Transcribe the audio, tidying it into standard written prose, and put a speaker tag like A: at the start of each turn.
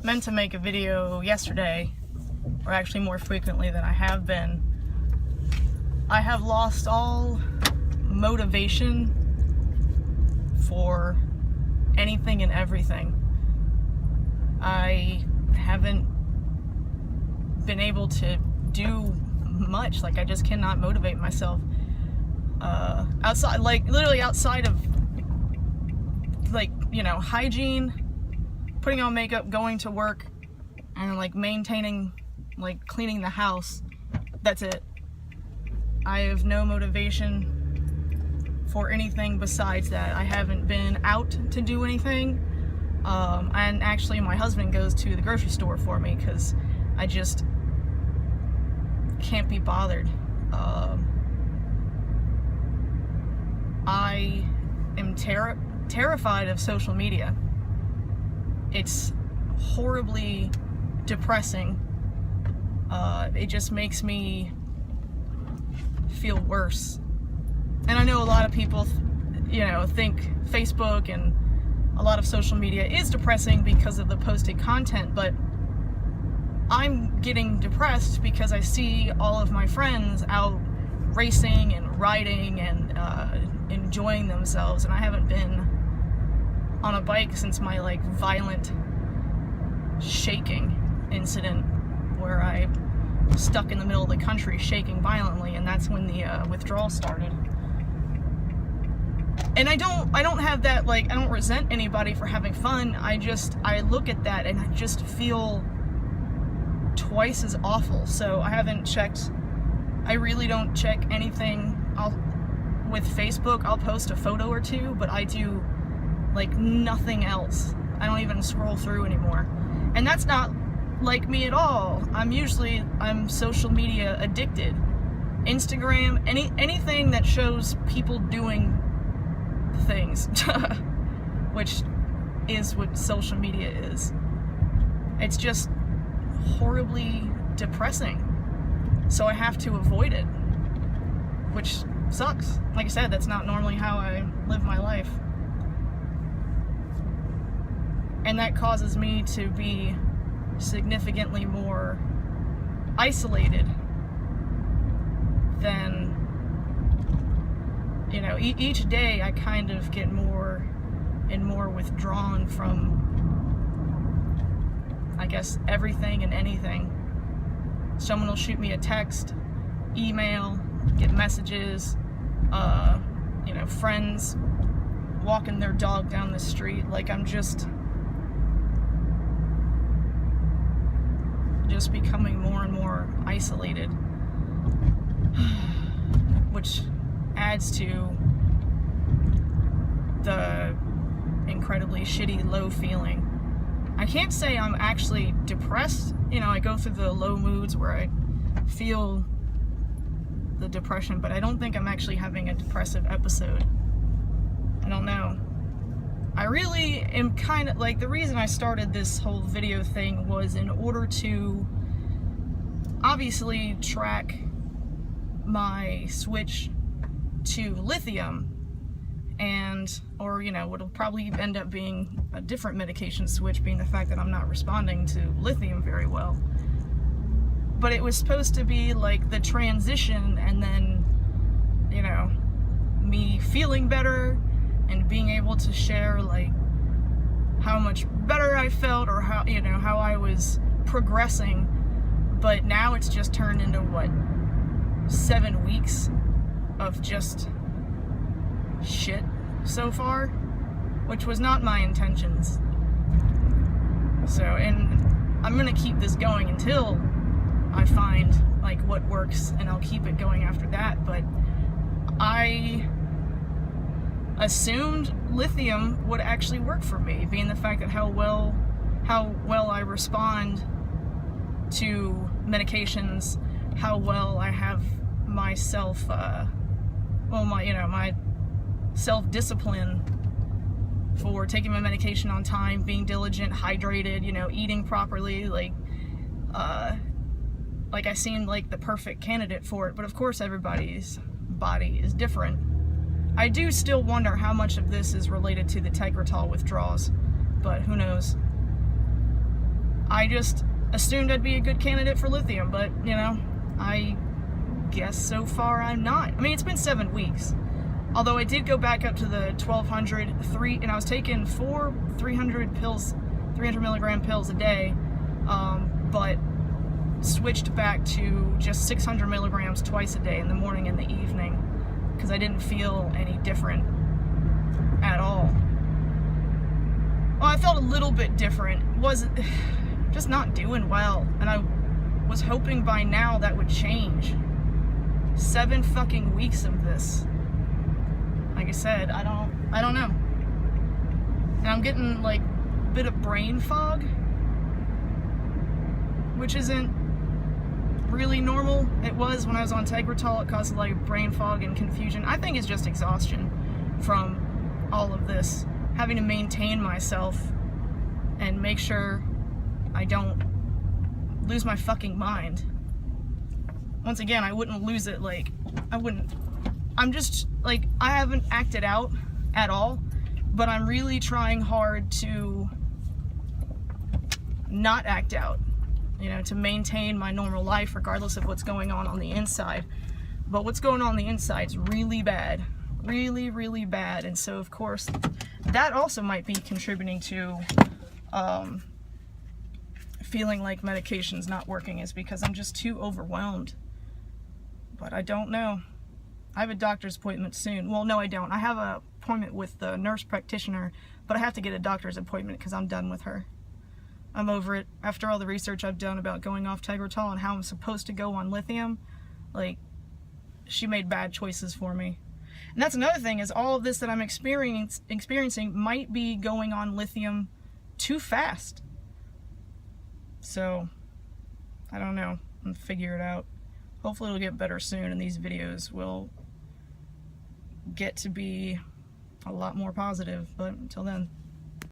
A: meant to make a video yesterday, or actually more frequently than I have been. I have lost all motivation for anything and everything. I haven't been able to do much. Like, I just cannot motivate myself outside, like literally outside of, like, you know, hygiene, putting on makeup, going to work, and like maintaining, like cleaning the house. That's it. I have no motivation for anything besides that. I haven't been out to do anything. And actually my husband goes to the grocery store for me because I just can't be bothered. I am terrified of social media. It's horribly depressing. It just makes me feel worse. And I know a lot of people, you know, think Facebook and a lot of social media is depressing because of the posted content, but I'm getting depressed because I see all of my friends out racing and riding and enjoying themselves, and I haven't been on a bike since my like violent shaking incident where I was stuck in the middle of the country shaking violently, and that's when the withdrawal started. And I don't have that, like, I don't resent anybody for having fun. I look at that and I just feel twice as awful. So I haven't checked, I really don't check anything. With Facebook, I'll post a photo or two, but I do like nothing else. I don't even scroll through anymore. And that's not like me at all. I'm social media addicted. Instagram, anything that shows people doing things, which is what social media is. It's just horribly depressing. So I have to avoid it, which sucks. Like I said, that's not normally how I live my life. And that causes me to be significantly more isolated than, you know, each day I kind of get more and more withdrawn from, I guess, everything and anything. Someone will shoot me a text, email, get messages, you know, friends walking their dog down the street. Like, I'm just becoming more and more isolated, which adds to the incredibly shitty low feeling. I can't say I'm actually depressed. You know, I go through the low moods where I feel the depression, but I don't think I'm actually having a depressive episode. I don't know. I really am kind of, like, the reason I started this whole video thing was in order to obviously track my switch to lithium, or, you know, what'll probably end up being a different medication switch, being the fact that I'm not responding to lithium very well. But it was supposed to be like the transition, and then, you know, me feeling better and being able to share, like, how much better I felt, or how, you know, how I was progressing. But now it's just turned into, what, 7 weeks of just shit so far, which was not my intentions. So, and I'm gonna keep this going until I find, like, what works, and I'll keep it going after that. But I assumed lithium would actually work for me, being the fact that how well I respond to medications, how well I have myself, my self-discipline for taking my medication on time, being diligent, hydrated, you know, eating properly, like I seemed like the perfect candidate for it. But of course everybody's body is different. I do still wonder how much of this is related to the Tegretol withdrawals, but who knows. I just assumed I'd be a good candidate for lithium, but, you know, I guess so far I'm not. I mean, it's been 7 weeks. Although I did go back up to the 1200, and I was taking 4 300 pills, 300 milligram pills a day, but switched back to just 600 milligrams twice a day, in the morning and the evening, because I didn't feel any different at all. Well, I felt a little bit different. Wasn't just not doing well, and I was hoping by now that would change. 7 fucking weeks of this. Like I said, I don't know. And I'm getting like a bit of brain fog, which isn't really normal. It was when I was on Tegretol. It caused like brain fog and confusion. I think it's just exhaustion from all of this, having to maintain myself and make sure I don't lose my fucking mind. Once again, I wouldn't lose it, like, I'm just, like, I haven't acted out at all, but I'm really trying hard to not act out, you know, to maintain my normal life regardless of what's going on the inside. But what's going on the inside is really bad. Really, really bad. And so, of course, that also might be contributing to feeling like medication's not working, is because I'm just too overwhelmed. But I don't know. I have a doctor's appointment soon. Well, no, I don't. I have an appointment with the nurse practitioner, but I have to get a doctor's appointment because I'm done with her. I'm over it. After all the research I've done about going off Tegretol and how I'm supposed to go on lithium, like, she made bad choices for me. And that's another thing, is all of this that I'm experiencing might be going on lithium too fast. So, I don't know. I'll figure it out. Hopefully it'll get better soon, and these videos will get to be a lot more positive. But until then.